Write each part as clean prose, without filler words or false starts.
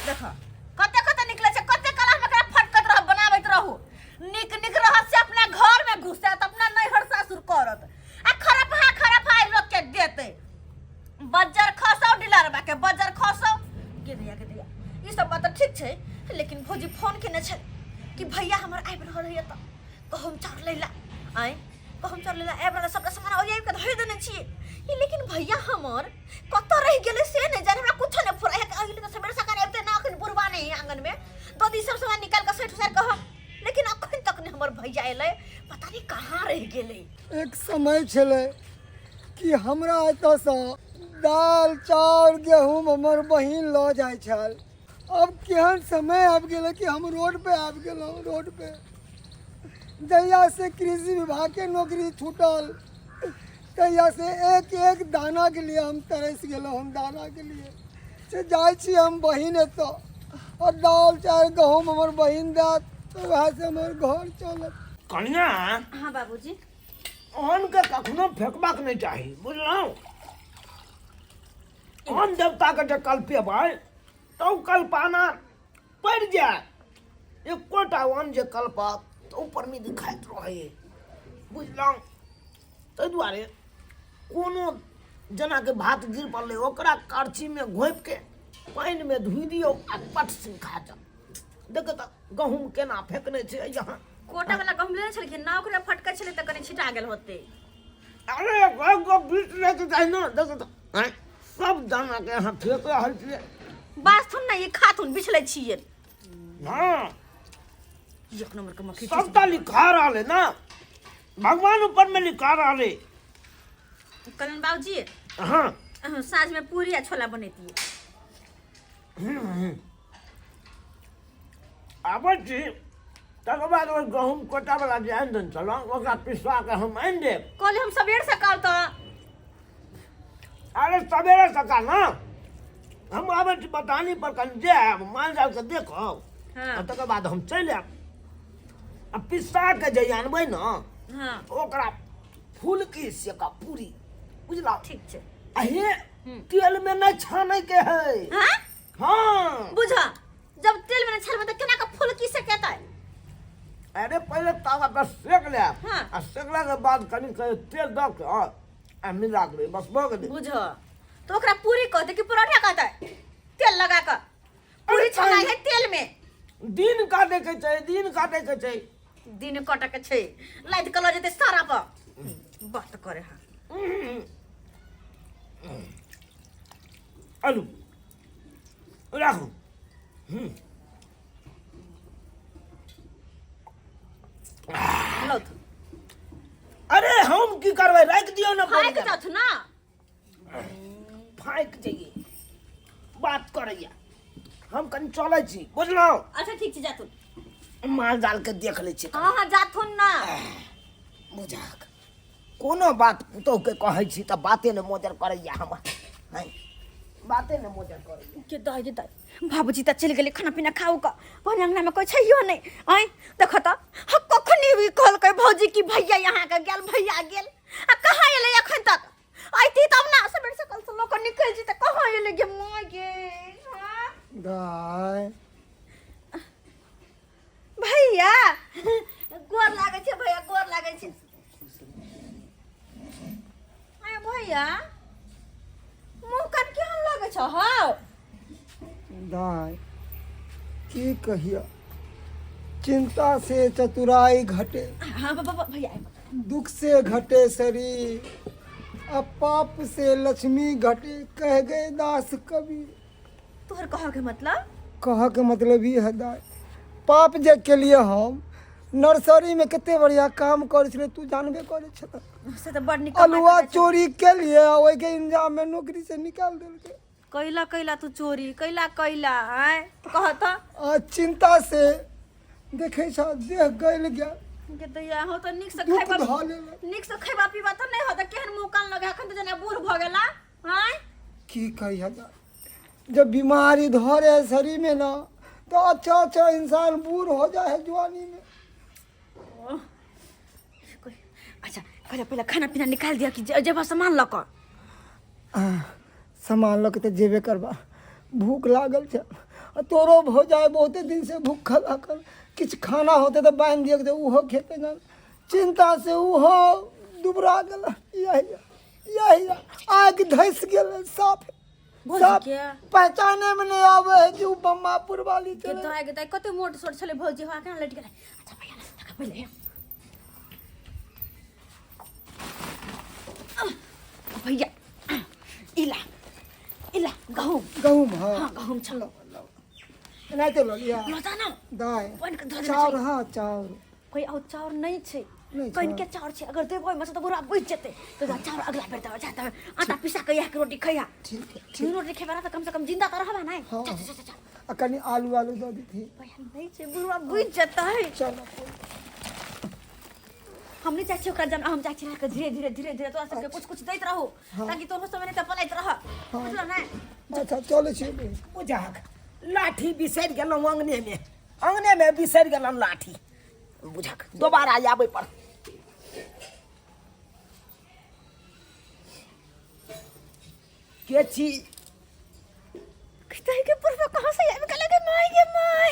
देखा कते कते निकले छे कते कला में करा फटकत रह बनावत रहू निक निक रहत से अपना घर में घुसत अपना नैहर सासुर करत आ खराब है लोग के देते बजर खसौ डिलरबा के बजर खसौ के दिया ई सब बात ठीक छे लेकिन भौजी फोन केने छे कि भैया हमर आइब रहल है त कहम चार लेला आइ कहम चार लेला आइब रहल सब सामान ओइ के धइ देने छी लेकिन भैया हमर कत रह गेले से नहीं जाने हमरा कुछ नहीं फुरा है अगले तो सवेरे सकान आबते ना अखन बुरबा नहीं आंगन में तो दी सब सामान निकाल के सेठ सर कह लेकिन अखन तक ने हमर भैया एले पता नहीं कहां रह गेले एक समय छले कि हमरा एत से दाल चाउर गेहूं हमर बहिन ल जाय छल अब केहन समय आबि गेले कि हम रोड पे आबि गेलहुँ रोड पे जहिया से कृषि विभाग के नौकरी छूटल तहिया से एक एक दाना के लिए हम तरस गेलहुँ हम दाना के लिए से जाइ छी हम बहिन एत और दाल चाउर गेहूँ हमर बहिन देत तो वहाँ से हमर घर चलत कन्या हां बाबूजी अन्न के कखनो फेंकबाक नहीं चाही बुझलहुँ अन्न देवता के जे कल्पेबै तो कल्पना पड़ जाए एकोटा अन्न जे कल्पत तो ऊपर में दिखाइत रहे बुझलहुँ ताहि दुआरे कोनो जेना के भात गिर पड़लै ओकरा करछी में घोपि के पानि में धुइ दियौ आ पट से खा जाओ देख तो गहूँम केना फेंकने छै यहाँ कोटा वाला गहूम लेने छलखिन ना ओकरा फटकै छले त कने छिटा गेल होते अरे गो बीच लेके जाए ना देख तो हैं सब दाना के यहाँ फेंक रहल छियै बास थुन ना ये खाथुन बिछले छियै हाँ एक नंबर के मक्खी सबटा लिखा रहले ना भगवान ऊपर में लिखा रहले कलन बाबूजी हाँ साँझ में पूरी आ छोला बनेती आबै छी तकर बाद ओहि गहूँम कोटा वाला जे आनि देने छलहुँ ओकरा पिसवा के हम आनि देब कल हम सबेर सकाल तो अरे सवेरे सकाल ना हम आबै छी बतानी पर कनि जायब माल जाल के देखब हाँ तकर बाद हम चलि आयब आ पिसा के जे आनबै ने हाँ ओकरा फुलकी से का पूरी बुझला ठीक छै अहे तेल में नहीं छाने के है हाँ हाँ बुझा जब तेल में छलबे त केना का फुलकी से केतै अरे पहले तावा पर सेक ले हाँ। आ सेकला के बाद कनी तेल दऽ के आ मिला के बस भऽ गेलै बुझा तो ओकरा पूरी कहते कि परोठा कहते तेल लगा के पूरी छनाई है तेल में दिन काटे के छै दिन काटे के छै दिन कटे के छै लाइट कलर जेते सारा पर बात करे हां आलू राखू लो तो अरे हम की करबै राख दियौ ना खाए के जात ना फाइक जाइए बात करैया हम कनी चलै छी बुझलहुँ अच्छा ठीक छै जातुन माल जाल के देख लै छी हां हां जाथुन ना बुझाक कोनो बात पुतहु के कहै छी तऽ बाते ने मोजर करैया हमर हैं बाते ने मोजर करैया के दाई बाबूजी त चल गेले खाना पीना खाऊ का भन अंगना में कोई छैयो नहीं आय देख त कखनी भी कहल के भौजी की भैया यहाँ के गेल भैया गेल आ कहां एले एखन तक आइती तब ना सबेर से कल से लोग निकल जी त कहां एले गे मां गे हां दाय भैया गोर लागे छे भैया गोर लागे छे आय भैया मुंह कान केहन लागे छ हां दाय की कहिया चिंता से चतुराई घटे हां बाबा भैया दुख से घटे शरीर अब पाप से लक्ष्मी घटे कह गए दास कवि तोहर कह के मतलब कह के मतलब ही है दाय पाप जे के लिए हम नर्सरी में कितने बढ़िया काम करे छले तू जानबे करे छ से तो बड़ निक अलुआ चोरी के लिए ओए के इंजाम में नौकरी से निकाल देलके कैला तू चोरी कैला हैं कहत चिंता से देखे छ देह गल गया के दैया हो तो निक से दुख खैबा ध लेले निक से खैबा पीबा तो नहीं होता केहन मुंह कान लगा अखन तो जना बूढ़ भ गेला हैं की कही हजार जब बीमारी धरे शरीर में ना तो अच्छा इंसान बूढ़ हो जाए है जवानी में अच्छा पहले खाना पीना निकाल दिया कि जेबा सामान लक सामान लऽ के तऽ जेबे करबा भूख लागल छै तोरो हो जाए बहुते दिन से भूखल हकल किछ खाना होते तो बांध दिए तो उहो खेते गल चिंता से उहो दुबरा गेल यही आग धस गेल साफ बोल साफ क्या पहचाने में नहीं आवे है जो बम्मापुर वाली के चले तो आगे तक कते मोट सोट छले भौजी हा केना लट गेलै अच्छा भैया ना पहिले भैया इला इला गहूम हाँ हाँ गहूम छलो नहीं तो लो लिया लता ना दाय पानी के धर चाउर हाँ चाउर कोई और चाउर नहीं छे नहीं पानी के चाउर छे अगर देबो मसे तो बुरा बुझ जेते तो चाउर अगला बेर देबो जाता आटा पिसा के या के रोटी खैया ठीक है ठीक रोटी खेबा तो कम से कम जिंदा तो रहबा नहीं हाँ। चल कनी आलू आलू दो दी थी भैया नहीं छे बुरा बुझ जेता है चलो हमने चाची ओकरा जन हम चाची के धीरे तो सबके कुछ दैत रहो ताकि तो समय नहीं त पलाइत रह बुझलो ना अच्छा चलो छी बुझाक लाठी बिसरि गेलहुँ अंगने में बिसरि गेलहुँ लाठी बुझाक दोबारा आबै पर के छी कितै के पुरवा कहां से आबि गेलै गे माय गे माय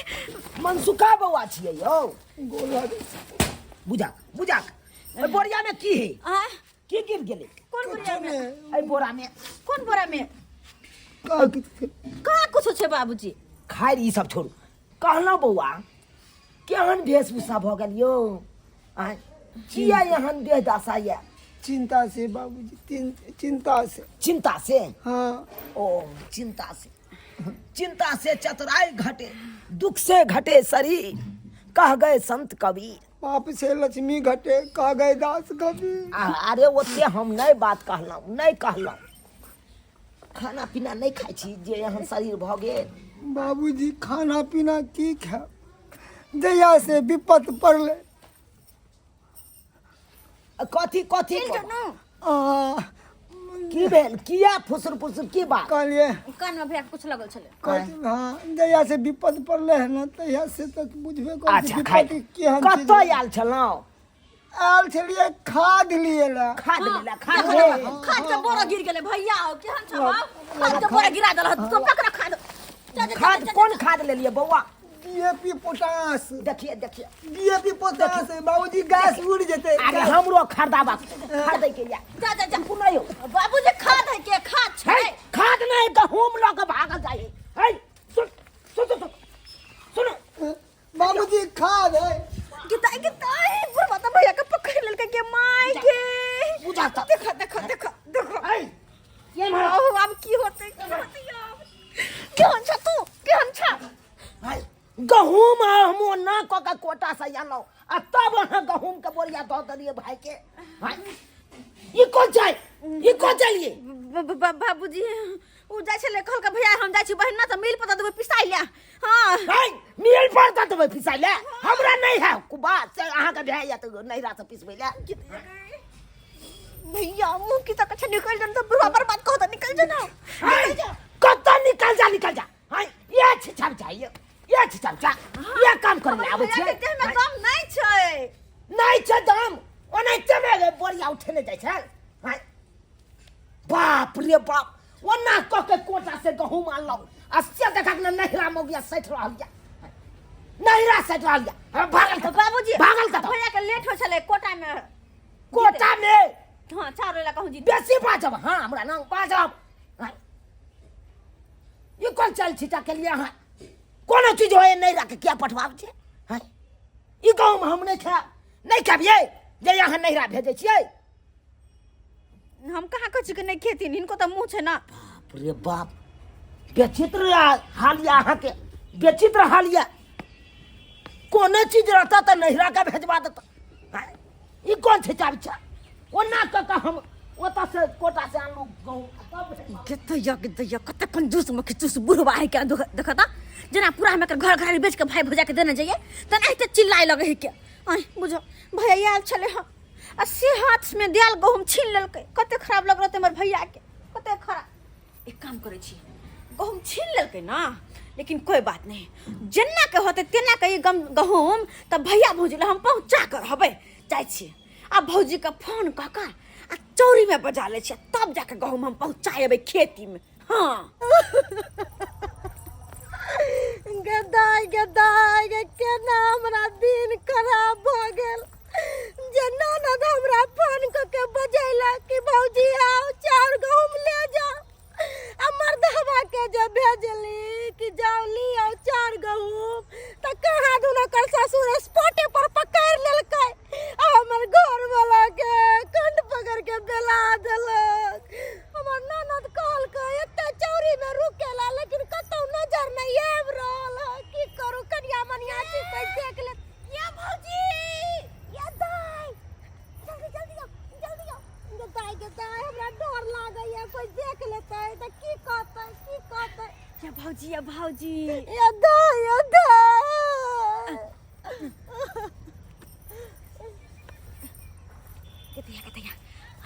मनसुखा बौआ छियै यौ गोला बुझाक ओइ बोरिया में की है आ की गिर गेलै कौन बोरिया में एहि बोरा में कौन बोरा में का किछ कहां कुछ छे बाबूजी खाइ ई सब छोड़ू कहलहुँ बौआ केहन वेशभूषा भऽ गेल यौ आँय किया एहन देह दशा यऽ चिंता से बाबूजी चिंता से चिंता से हाँ ओ चिंता से चतुराई घटे दुख से घटे शरीर कह गए संत कवि पाप से लक्ष्मी घटे कह गए दास कवि अरे ओते हम नहीं बात कहलहुँ खाना पीना नहीं खाइ छी जे एहन शरीर भऽ गेल बाबूजी खाना पीना की खाए जया से विपत पड़ले कथी ना की भेल किया फुसुर की बात कहलिए कान में भैया कुछ लगल छले हाँ जया से विपत पड़ले है ना तहिया से तक बुझबे कर अच्छा खाइ कतऽ आयल छलहुँ आयल छलिए खाद लिए ला खाद लेला खाद के बोरा गिर गेलै भैया केहन छ खाद के बोरा गिरा देलह तो पकड़ खाद कोन खाद लेलिए बौआ डीएपी पोटास देखिए डीएपी पोटास बाबूजी गैस उड़ जेते अरे हमरो खरीदाबा खरीदै के या जा सुनैयो बाबूजी खाद है के खाद छै खाद नहीं गहूम लऽ के भागल जाइ है सुन बाबूजी खाद है किताई बुढ़वा तो भैया के पकड़ लेलकै के माय के बुझा त देखो है ये मार अब की होतै केहन छ तू केहन छ है गहूम हमो ना क के कोटा से आनौ आ तब अहाँ गहूम के बोरिया दऽ देलिए भाई के है ई कोन चाहिए बाबूजी उ जाय छले कहल के भैया हम जाय छी बहिन ना त मिल पता देबै पिसाइ ले हां है मिल पर दऽ देबै पिसाइ ले हमरा नहीं है बात से अहाँ के भाई या त नहिरा से पिसबै ले भैया मुंह की तक छ निकल जन त बराबर बात कहो त निकल जा ना कतऽ निकल जा है ये छिछाब चाहिए ये काम करे ले आबै छै देह में दम नहीं छै दम ओनाहिते में बोरिया उठेने जाइ छै है बाप रे बाप ओना क के कोटा से गहूम आनलौ आ से देखक न नहिरा मौगिया सैठ रहल या नहिरा सैठ रहल या बाबूजी भागल कतऽ भैया के लेट हो छले कोटा में हां चार वाला कहूं जी बेसी बाजब हां हमरा नाम बाजब ये कौन चल छिटा के लिए हां कोनो चीज होए नहीं रख क्या पठवाब छै हैं ई गांव में हम नहीं खाबिए जे यहाँ नहिरा भेजै छियै हम कहाँ कह छी कि नहीं खेती इनको तो मुंह छै ना बाप रे बाप बेचित्र हाल या अहाँ के बेचित्र हाल या कोनो चीज रहता तो नहिरा का भेजवा देता ई कौन छै चाबी छै ओना क हम ओता से कोटा से आनलू गांव गिद्धैया कते कंजूस में खिचूस बुढ़वा है के देखता जना पूरा हम घर घर बेच के भाई भौजा के देने जाइए तना एते चिल्लाए लगे है के आई बुझो भैया आयल छले हम अस्सी हाथ में दियाल गहूम छीन लेलकै कते खराब लग रहते हमर भैया के कते खराब एक काम करे छी गहूम छीन लेलकै ना लेकिन कोई बात नहीं जन्ना के होते तेना के गहूम तब भैया भौजी हम पहुंचा कर हबे जाय छी आ भौजी का फोन क कर आ चौरी में बजा ले छी तब जाके गहूम हम पहुंचाएबे खेती में हां दाय गे केना हमरा दिन खराब भ गेल जे ननद हमरा फोन क के बजैला कि भौजी आओ चाउर गहूम ले जाओ आ मर्दवा के जब भेजली कि जाओ ली आओ चाउर गहूम त कहाँ दुनो कर ससुर स्पॉटे पर पकड़ लेलकै आ हमर घर वाला के कंठ पकड़ के बेला देलक। हमर ननद कहलकै एते चौरी में रुकेला लेकिन कतौ नजर नहीं आब रहल है की करू कनिया मनिया छी कैसे देख ले ये भौजी ये दाई जल्दी जल्दी आओ ये दाई के दाई हमरा डर लागै है कोई देख लेतै त की कहतै ये भौजी ये दाई कतैया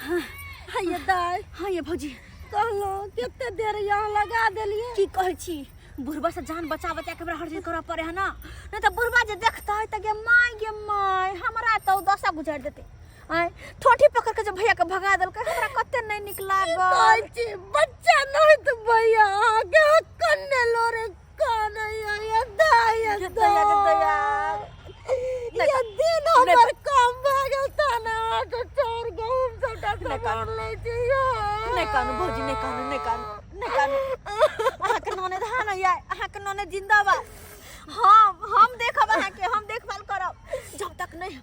हाँ ये दाई हाँ ये भौजी कहलो कितने देर यहाँ लगा देलिए की कहै छी बुढ़बा से जान बचा के हमरा हर चीज करऽ पड़े है ना नहीं तो बुढ़बा जे देखता है त गे माय हमरा तो दशा गुजार देते आय ठोठी पकड़ के जब भैया के भगा देलकै हमरा कते नहीं निक लागल बच्चा नहीं तो भैया आगे कन्ने लोरे कानैया ये दाई ये दिन हमर काम भ गेल त ना तो चाउर गहूम सबटा कर ले छियै नहीं कानू भौजी नहीं कानू अहाँ के नने धान है अहाँ के नने जिंदाबाद हम देखब अहाँ के हम देखभाल करब जब तक नहीं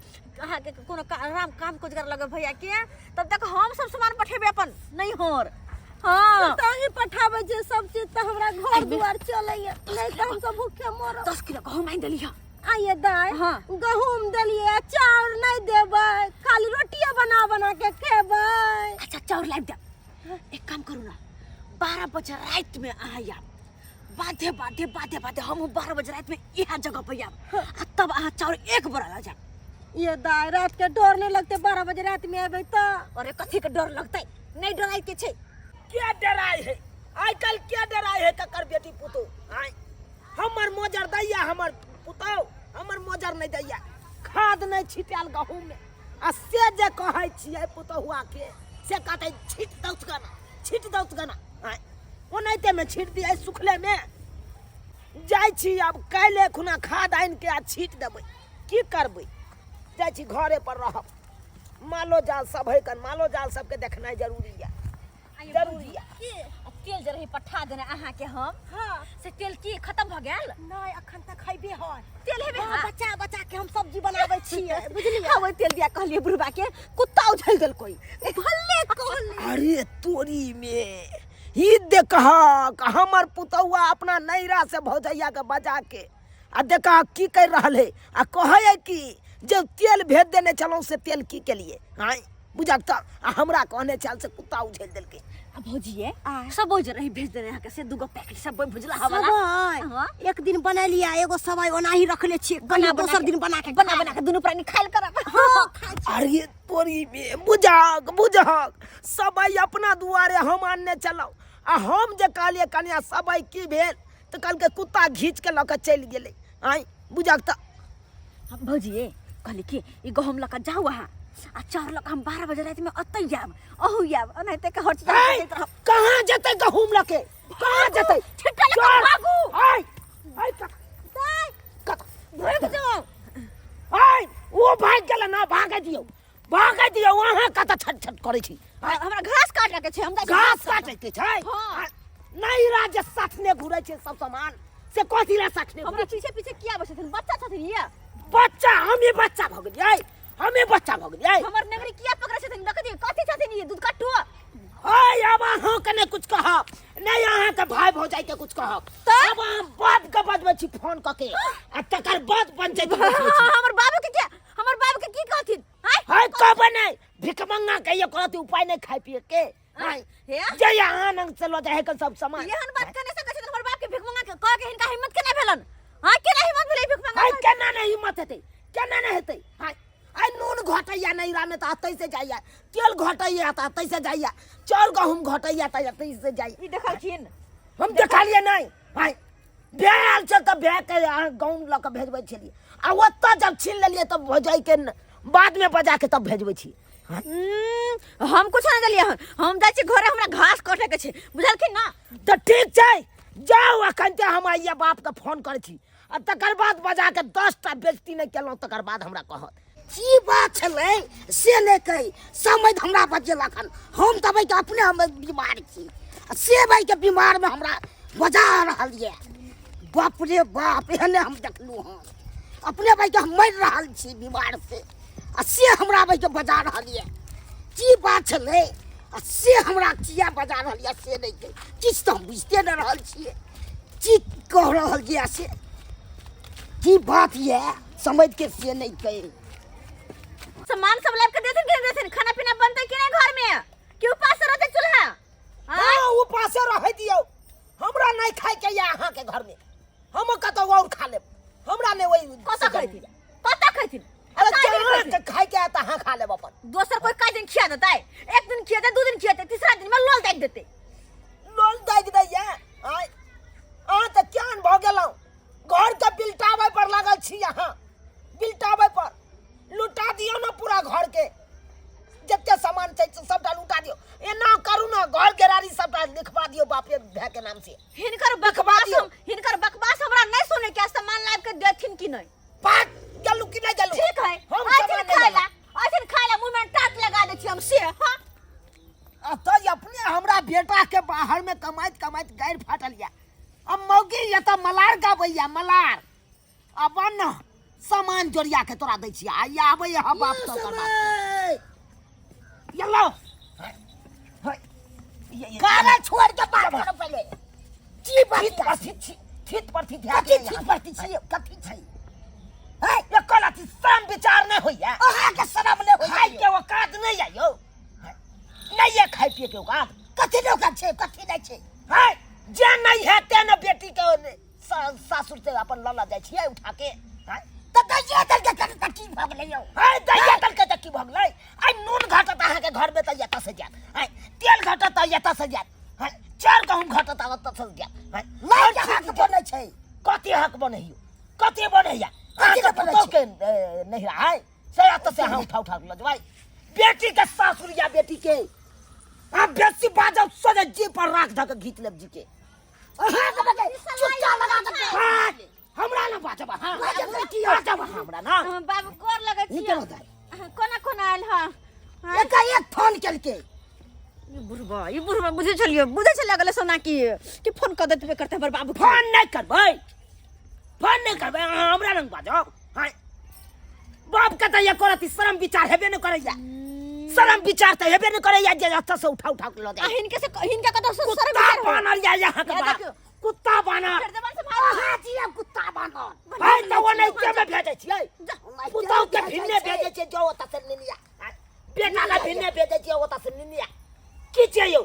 अहाँ के कोनो काम कोजगर लगे भैया के तब तक हम सब सामान पठेबे अपन नहीं होर हां तही पठाबे जे सब चीज त हमरा घर दुआर चलैया नहीं त हम सब भूखे मरब 10 किलो गहूम आइन देलिया आइए दाई गहूम देलिए चाउर नहीं देबै खाली रोटियां बना के खेबै अच्छा चाउर लाइब दे एक काम करू ना 12 बजे रात में आया बाधे हम 12 बजे रात में यह जगह पे आब तब अहाँ चाउर एक बोरा ला जा ये दाई रात के डर नहीं लगते 12 बजे रात में आबे त अरे कथी के डर लगते नहीं डराई के छै क्या डराई है आज कल क्या डराई है ककर बेटी पुतो आय हमर मोजर दैया हमर पुतो हमर मोजर नहीं दैया खाद नहीं छिटाल गहूम में आ से जे कहै छियै पुतहुआ के से कहते छीट दौत गना आय ओनाइते में छीट दियै सुखले में जाय छी अब काल्हे खुना खाद आइन के आ छीट देबै की करबै जाय छी घरे पर रहब मालो जाल सब है कन मालो जाल सबके देखनाइ जरूरी है तेल जे रही पठा देने अहाँ के हम से तेल की खत्म भ गेल नहीं अखन तक खइबे है तेल हेबे बचा के हम सब्जी बनाबै छियै बुझलियै हवे तेल दिया कहलिए बुढ़बा के कुत्ता उछल देल कोई भले कहली अरे तोरी में ही देखा हमर पुतौआ अपना नैरा से भौजैया के बजा के आ देखा की कर रहल है आ कहै कि जब तेल भेज देने चलो से तेल की के लिए हां बुझक त हमरा कहने चल से कुत्ता उछल देल के भौजी सब बोझ रही भेज देने यहाँ के से दूगो पैकेट सब भुजला हवाला हां एक दिन बना लिया एगो सबाई ओनाही रखले छी दोसर दिन बना के दुनु प्राणी खाइल करब हां अरे तोरी में बुझक सबाई अपना दुआरे हम आनने चलो आ हम जे कहलिए कन्या सबाई की भेल त कल के कुत्ता घींच के लक चल गेले आई बुझक त भौजी कहली कि ई गहूम लक जाऊ वहां आ चाउर लक हम 12 बजे रात में अतै जाब अहू जाब ओनाइते के हर चीज कहां जतै गहूम लके कहां जतै छिट्टा लक भागू आई दाई कत भाग जाओ आई वो भाग गेल ना भाग दियो वहां कत छट करे छी हमरा घास काटे के छै हम घास काटे के छै नहीं राज साथने घुरै छै सब सामान से कथि ला साथने हमरा पीछे किया बसे छन बच्चा छथिन ये बच्चा हमें बच्चा भ गेलियै हमर नेगरी किया पकड़े छथिन देख दी कथि छथिन ये दूध कट्टू ओए अब अहाँ कने कुछ कहब नहीं अहाँ के भाई भौजाई के कुछ कहब अब हम बात के बजबै छी फोन क के आ तकर बाद पंचायत हमर बाबू के की कहथिन हाय कहबै नहीं भिखमंगा के ये कहती उपाय नहीं खाइ पिए के हाय जय आनंद से लो जाए के सब सामान एहन बात कने से कहै हमर बाप के भिखमंगा के कह के हिनका हिम्मत केना भेलन हां केना हिम्मत भेलै भिखमंगा हाय केना नहीं हिम्मत हेतै केना नहीं हेतै हाय आई नून घटैया नहीं रामे त अतै से जाइया तेल घटैया त अतै से जाइया चाउर गहूम घटैया त अतै से जाइया ई देखलखिन हम देखलिए नहीं हाय बेल चल त बे के गहूम ल के भेजबै छलिए आ ओत्ता जब छीन लेलिए तब भौजाई के बाद में बजा के तब भेजबै छी हम कुछ नहीं देलिए हम जाय छी घरे हमरा घास काटे के छै बुझलखिन ना त ठीक छै जाओ अखनते हम आइया बाप के फोन करे छी आ तकर बाद बजा के 10टा बेइज्जती नहीं केलहुँ तकर बाद हमरा कहत की बात छलै से नहीं कही समझ हमरा बजेलक हन हम तब के अपने हम बीमार छी से भाई के बीमार में हमरा बजा रहल ये बाप रे बाप एहने हम देखलू हन अपने भाई के हम मर रहल छी बीमार से हमरा भाई के बजा रहल ये की बात छलै से हमरा किया बजा रहल ये से नहीं कही किछ तो हम बुझते न रहल छियै की कह रहल ये से की बात ये समझ के से नहीं कही सामान सब लाके देथिन कि देथिन खाना पीना बनते कि नहीं घर में कि उपास रहते चूल्हा हां उपासे रह दियो हमरा नहीं खाए के या अहाँ के घर में हम कतो और खा लेब हमरा ने वही कता खैथिन अरे खाए के आता हां खा लेब अपन दोसर कोई का दिन खिया देता है एक दिन खिया दे दो दिन खिया दे तीसरा दिन में लोल दाग देते लोल दाग दे या आय आ त क्यान भ गेलौ घर के बिल्टावे पर लागल छी यहां बिल्टावे पर लुटा दियो ना पूरा घर के जत्ते सामान छै सबटा लुटा दियो एना करू ना घर के रारी सबटा लिखवा दियो बापे भै के नाम से हिनकर बकवास हमरा नहीं सुने के सामान लाव के देथिन कि नहीं पाक गलू कि नहीं गलू ठीक है हम आखिर खाला मुंह में टाट लगा दे छी हम से हां अब तो अपने हमरा बेटा के बाहर में कमाइत गैर फाटल या अब मौगी ये तो मलार गाबैया मलार अब न सामान जोड़िया के तोरा दै छी आ आबै ह बाप तो कर यल्लो काला छोड़ के बात करो पहले की बात ठीक पर थी कथी ठीक परती छी कथी छै है ये कलती सम विचार नहीं होइया अहा के शरम नहीं होइया खाई के औकात नहीं आयो नहीं ये खाई पिए के औकात कथी नहीं औकात छै कथी नहीं छै है जे नहीं है तेन बेटी के सासुर से अपन लला जाय छियै उठा के है त दैया दल के त की भ गेलै यौ है दैया दल के त की भ गेलै आई नून घटत अहाँ के घर में त यता से जात है तेल घटत त यता से जात है चार गहूम घटत त से जात है नहीं के हक बनै छै कथी हक बनैयो कथी बनैया के नहीं है से आता से हाँ उठा के लजवाई बेटी के सासुर या बेटी के आप बेसी बाजब सोजे जी पर राख धक घीच लेब जी के अहा के बगे चुपचा लगा के हमरा ना बाजब हां बाजब हमरा ना बाबू कोर लगे छी निकल जाए कोना आइल हां एक फोन करके ये बुढ़वा बुझे चलिए लगले सोना की फोन कर देते करते हमर बाबू फोन नहीं करबै हमरा रंग बाजब हां बाप के त ये करती शर्म विचार हेबे न करैया शर्म विचार त हेबे न करैया जे हत्था से उठा के ल दे हिनका कत शर्म विचार बानर या यहाँ के बाप कुत्ता बानर हां जी अब कुत्ता बानर भाई त वो नहीं के में भेजै छियै कुत्ता के भिन्ने भेजै छियै जो ओता से निनिया बेटा का भिन्ने भेजै छियै ओता से निनिया की चाहिए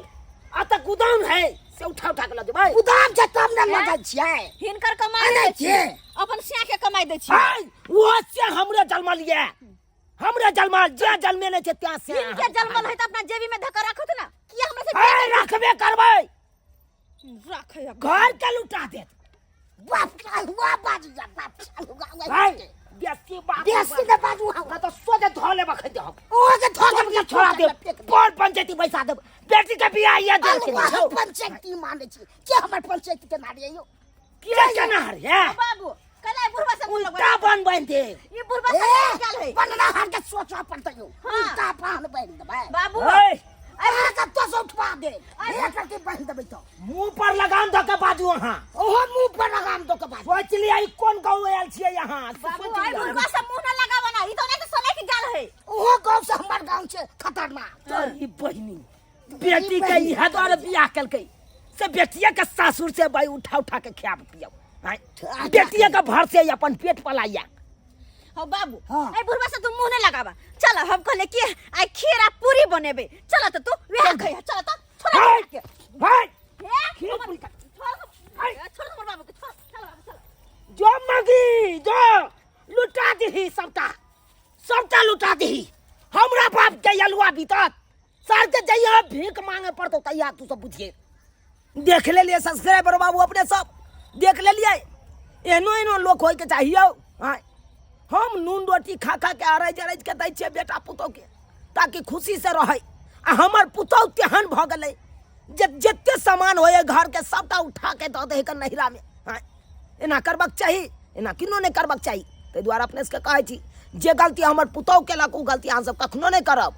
आ त गुदाम है से उठा के ल दे भाई गुदाम जे तब न लगे छियै हिनकर कमाई दे छियै अपन सिया के कमाई दे छियै भाई वो से हमरे जन्मल ये हमरे जन्मल जे जन्मे ने छै त्या से हिनके जन्मल है त अपना जेबी में धक्का रखत ना कि हमरा से रखबे करबै रखे घर के लुटा देत बाप हुआ बाजी जा बाप भाई बेसी बात देसी ने बाजू हम तो सोजे धोले बखै दे हम ओ के धोके के छोड़ा दे पर पंचायती पैसा दे बेटी के बियाह ये दे के हम पंचायती माने छी के हमर पंचायती के नारी यो के केना रे बाबू कले बुढ़वा से बोल उल्टा बन दे ये बुढ़वा से क्या है बनना हर के सोचवा पड़ता यो उल्टा पान बन दे भाई बाबू अरे का तो से उठवा दे एक करके बन दे तो मुंह पर लगाम द के बाजू हां ओहो मुंह पर लगाम दो के बाजू सोच लिया ई कोन गांव आयल छियै यहां बाबू आई बुढ़वा से मुंह न लगावा ना ई तो नहीं तो सोने की गाल है ओहो गांव से हमर गांव से खतरनाक तोरी बहिनी बेटी के इहा द्वारा बियाह कलकै से बेटिया के सासुर से भाई उठा के खियाब पियाब बेटिया का भर से अपन पेट पलाइया हो बाबू आई बुढ़वा से तू मुंह न लगावा चल हम कहले कि आई खीरा पूरी बनेबे चल तो तू वेह खइया चल तो छोड़ के भाई खीरा पूरी छोड़ हमर बाबू के छोड़ चल बाबू चल जो मगी जो लुटा दी सबटा लुटा दी हमरा बाप के यलुआ बीतत सर के जइया भीख मांगे पड़तो तैया तू सब बुझिए देख ले लिए सब्सक्राइबर बाबू अपने सब देख ले लिए एनो लोग होय के चाहिए हां हम नून रोटी खा के अरज के दै छियै बेटा पुतौ के ताकि खुशी से रहे आ हमर पुतौ तेहन भ गेलै जते सामान होए घर के सबटा उठा के दऽ दे नहिरा में। हाँ, एना करबाक चाही, एना किनो नहीं करबाक चाही। ताहि दुआरे अपने सबके कहै छी जे गलती हमर पुतौह केलक ओ गलती अहाँ सब कखनो नहीं करब।